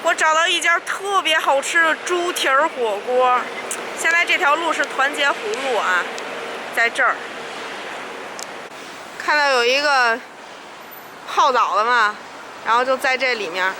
我找到一家特别好吃的猪蹄儿火锅。现在这条路是团结湖路啊，在这儿看到有一个泡澡的嘛，然后就在这里面。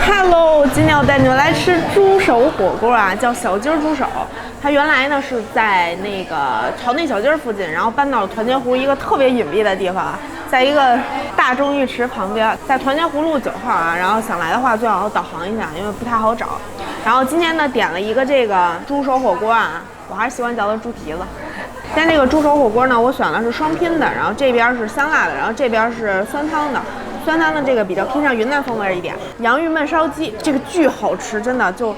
Hello， 今天我带你们来吃猪手火锅啊，叫小鸡猪手。它原来呢是在那个朝内小鸡附近，然后搬到了团结湖一个特别隐蔽的地方啊，在一个大众浴池旁边，在团结湖路9号啊。然后想来的话最好导航一下，因为不太好找。然后今天呢点了一个这个猪手火锅啊，我还是喜欢叫它猪蹄子。但这个猪手火锅呢，我选的是双拼的，然后这边是香辣的，然后这边是酸汤的。酸汤的这个比较偏向云南风味一点，洋芋焖烧鸡这个巨好吃，真的就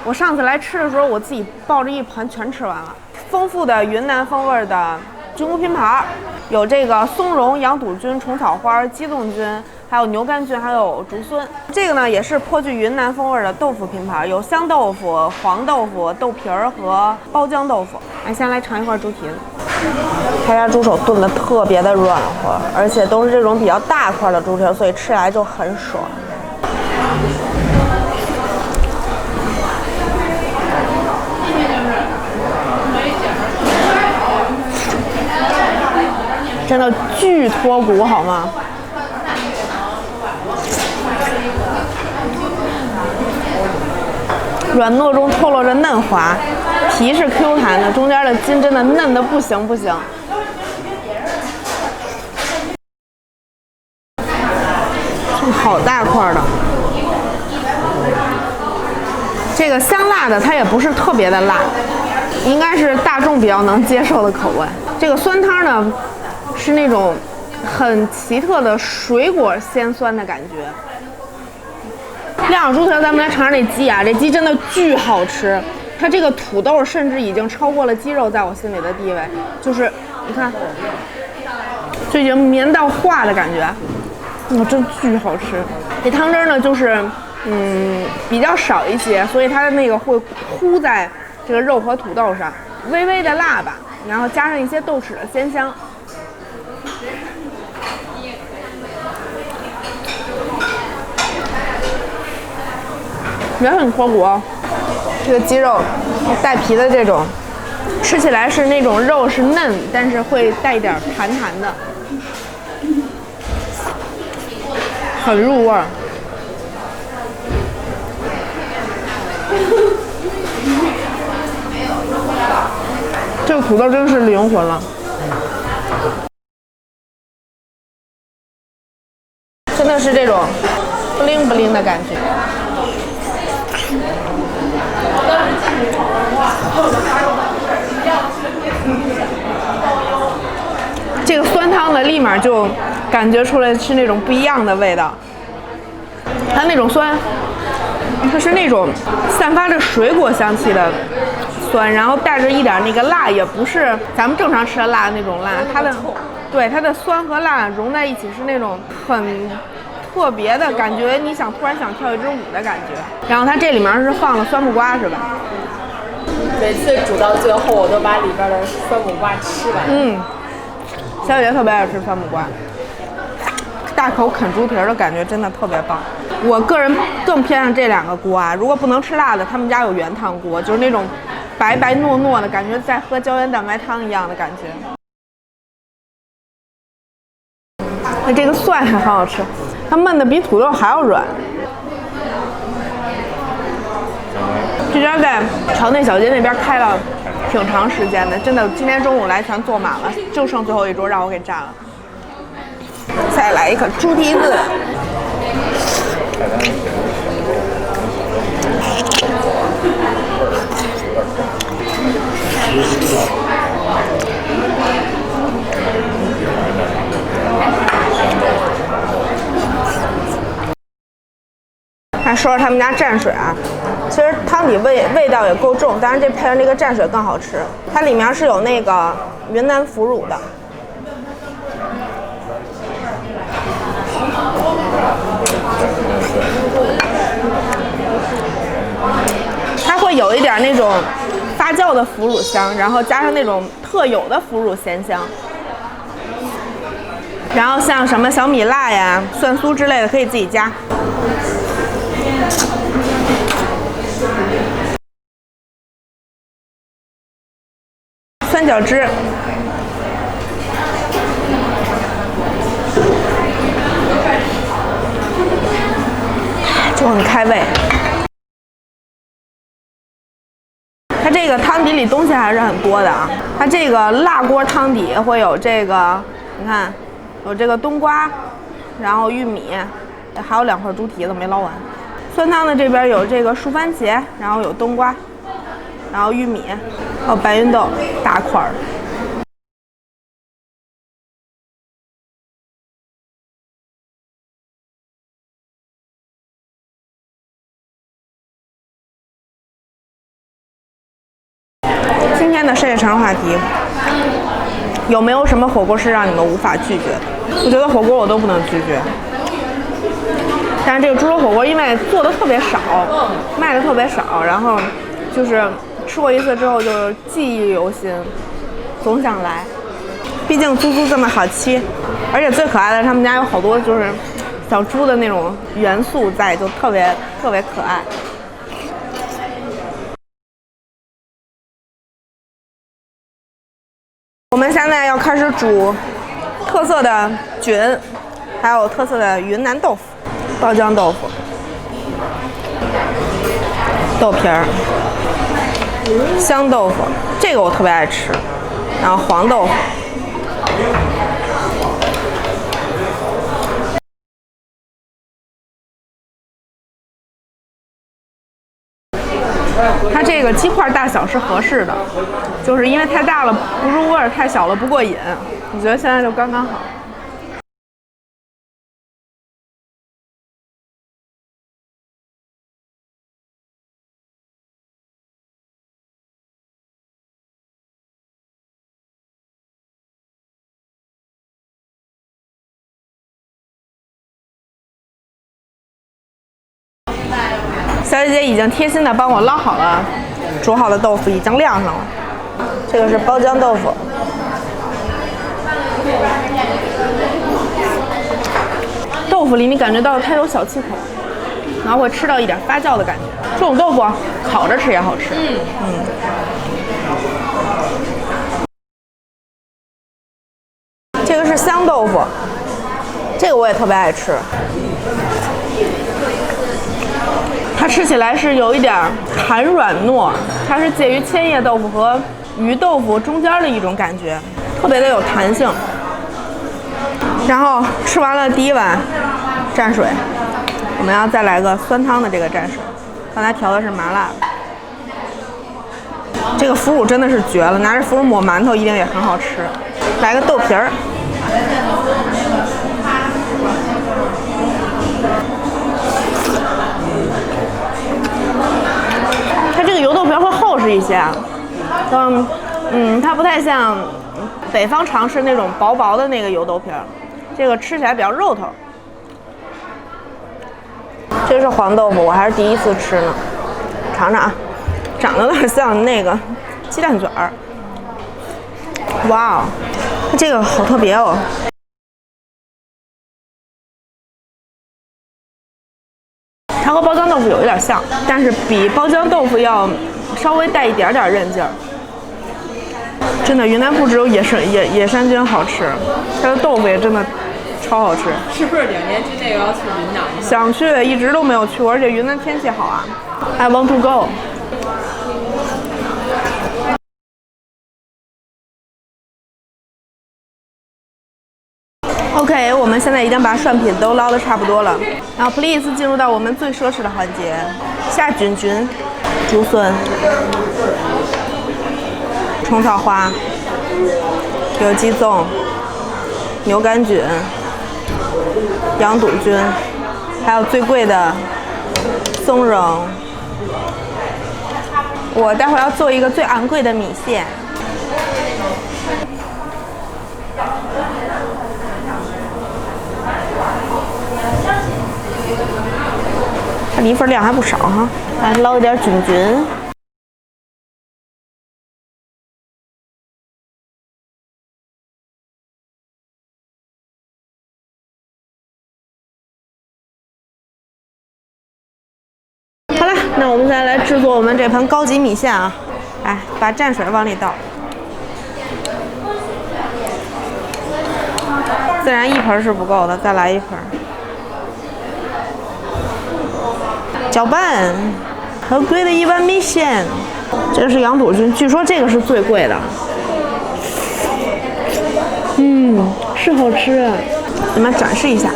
我上次来吃的时候，我自己抱着一盘全吃完了。丰富的云南风味的菌菇拼盘，有这个松茸、羊肚菌、虫草花、鸡枞菌，还有牛肝菌，还有竹荪。这个呢也是颇具云南风味的豆腐拼盘，有香豆腐、黄豆腐、豆皮儿和包浆豆腐。先来尝一块猪蹄子。他家猪手炖的特别的软和，而且都是这种比较大块的猪蹄，所以吃起来就很爽。真的巨脱骨，好吗？软糯中透露着嫩滑，皮是 Q 弹的，中间的筋真的嫩的不行不行。好大块的，这个香辣的它也不是特别的辣，应该是大众比较能接受的口味。这个酸汤呢，是那种很奇特的水果鲜酸的感觉。晾好猪蹄，咱们来尝尝这鸡啊！这鸡真的巨好吃，它这个土豆甚至已经超过了鸡肉在我心里的地位，就是你看，就已经绵到化的感觉，真巨好吃。这汤汁呢，就是比较少一些，所以它的那个会糊在这个肉和土豆上，微微的辣吧，然后加上一些豆豉的鲜香。也很脱骨哦，这个鸡肉带皮的这种，吃起来是那种肉是嫩，但是会带一点弹弹的，很入味儿。这个土豆真是灵魂了，真的是这种不灵不灵的感觉。这个酸汤的立马就感觉出来是那种不一样的味道，它那种酸，它是那种散发着水果香气的酸，然后带着一点那个辣，也不是咱们正常吃的辣那种辣，它的酸和辣融在一起是那种很特别的感觉，你突然想跳一支舞的感觉。然后它这里面是放了酸木瓜是吧？每次煮到最后，我都把里边的酸木瓜吃完。小姐特别爱吃酸木瓜，大口啃猪蹄的感觉真的特别棒。我个人更偏向这2个锅啊，如果不能吃辣的，他们家有原汤锅，就是那种白白糯糯的感觉，在喝胶原蛋白汤一样的感觉。那这个蒜还很好吃，它焖的比土豆还要软。这家在朝内小街那边开了挺长时间的，真的，今天中午来全坐满了，就剩最后一桌让我给占了。再来一个猪蹄子，还说说他们家蘸水啊，其实汤底味道也够重，但是这配上这个蘸水更好吃。它里面是有那个云南腐乳的，它会有一点那种发酵的腐乳香，然后加上那种特有的腐乳咸香。然后像什么小米辣呀、蒜酥之类的可以自己加。酸角汁。就很开胃。它这个汤底里东西还是很多的啊。它这个辣锅汤底会有这个，你看，有这个冬瓜，然后玉米，还有2块猪蹄子没捞完。酸汤的这边有这个树番茄，然后有冬瓜，然后玉米，还有白芸豆大块儿。今天的深夜城话题，有没有什么火锅是让你们无法拒绝的？我觉得火锅我都不能拒绝，但是这个猪肉火锅因为做的特别少，卖的特别少，然后就是吃过一次之后就记忆犹新，总想来。毕竟猪这么好吃，而且最可爱的是他们家有好多就是小猪的那种元素在，就特别可爱。我们现在要开始煮特色的菌，还有特色的云南豆腐、爆浆豆腐、豆皮儿、香豆腐，这个我特别爱吃，然后黄豆腐。它这个鸡块大小是合适的，就是因为太大了不入味儿，太小了不过瘾。我觉得现在就刚刚好。小姐姐已经贴心的帮我捞好了煮好的豆腐，已经晾上了。这个是包浆豆腐，豆腐里你感觉到它有小气口，然后会吃到一点发酵的感觉。这种豆腐烤着吃也好吃。这个是香豆腐，这个我也特别爱吃。它吃起来是有一点弹软糯，它是介于千叶豆腐和鱼豆腐中间的一种感觉，特别的有弹性。然后吃完了第一碗蘸水，我们要再来个酸汤的这个蘸水，刚才调的是麻辣的。这个腐乳真的是绝了，拿着腐乳抹馒头一定也很好吃。来个豆皮儿。它这个油豆皮会厚实一些，它不太像北方常吃那种薄薄的那个油豆皮，这个吃起来比较肉头。这是黄豆腐，我还是第一次吃呢，尝尝啊，长得有点像那个鸡蛋卷儿。哇哦，它这个好特别哦。它和包浆豆腐有一点像，但是比包浆豆腐要稍微带一点点韧劲儿。真的，云南不只有野山菌好吃，它的豆腐也真的超好吃。是不是2年之内要去云南？想去，一直都没有去过，而且云南天气好啊。I want to go。OK， 我们现在已经把涮品都捞得差不多了，然后 please 进入到我们最奢侈的环节，下菌、竹笋、虫草花、有机粽、牛肝菌、羊肚菌，还有最贵的松茸。我待会儿要做一个最昂贵的米线。它米粉量还不少哈，来捞一点菌。那我们现在来制作我们这盆高级米线啊，来把蘸水往里倒，自然1盆是不够的，再来1盆。搅拌，很贵的一碗米线，这个是羊肚菌，据说这个是最贵的。是好吃，你们展示一下。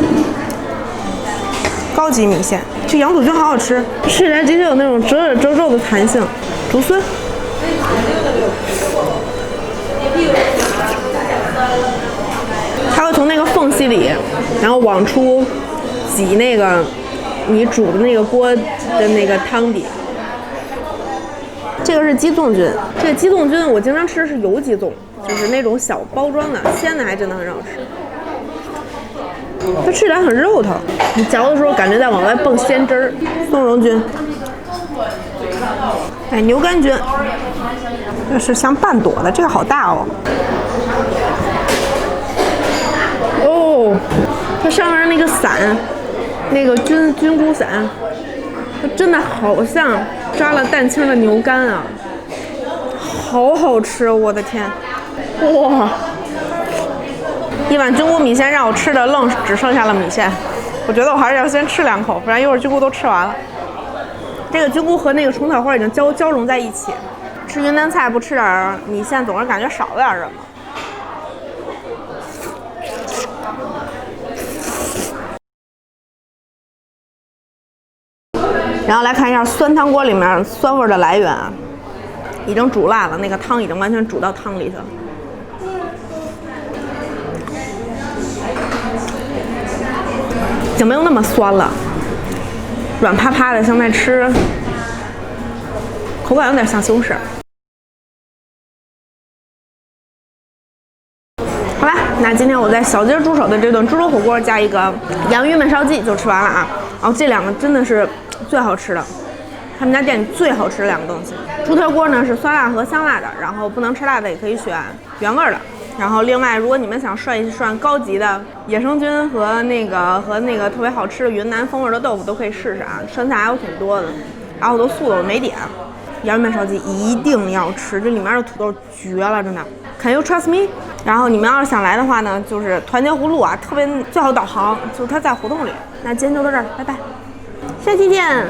高级米线，这羊肚菌好好吃，吃起来的确有那种褶皱的弹性。竹荪，它会从那个缝隙里，然后往出挤那个你煮的那个锅的那个汤底。这个是鸡枞菌，这个鸡枞菌我经常吃的是油鸡枞，就是那种小包装的，鲜的还真的很好吃。它吃起来很肉头，你嚼的时候感觉在往外蹦鲜汁儿。松茸菌，哎，牛肝菌，这是像半朵的，这个好大哦。哦，它上面那个伞，那个菌菇伞，它真的好像抓了蛋清的牛肝啊，好好吃，我的天，哇！一碗菌菇米线让我吃的愣只剩下了米线，我觉得我还是要先吃2口，不然一会儿菌菇都吃完了。这个菌菇和那个虫草花已经交融在一起，吃云南菜不吃点米线，总是感觉少了点什么。然后来看一下酸汤锅里面酸味的来源啊，已经煮烂了，那个汤已经完全煮到汤里去了。已经没有那么酸了，软趴趴的，像在吃，口感有点像西红柿。好吧，那今天我在小鸡猪手的这顿猪肉火锅加一个洋芋焖烧鸡就吃完了啊。然后这2个真的是最好吃的，他们家店里最好吃的2个东西。猪腿锅呢是酸辣和香辣的，然后不能吃辣的也可以选原味的。然后另外，如果你们想涮一涮高级的野生菌和那个特别好吃的云南风味的豆腐，都可以试试啊，剩下还有挺多的。然后好多素的我没点，洋芋焖烧鸡一定要吃，这里面的土豆绝了，真的。Can you trust me？ 然后你们要是想来的话呢，就是团结湖路啊，特别最好导航，就是它在胡同里。那今天就到这儿，拜拜，下期见。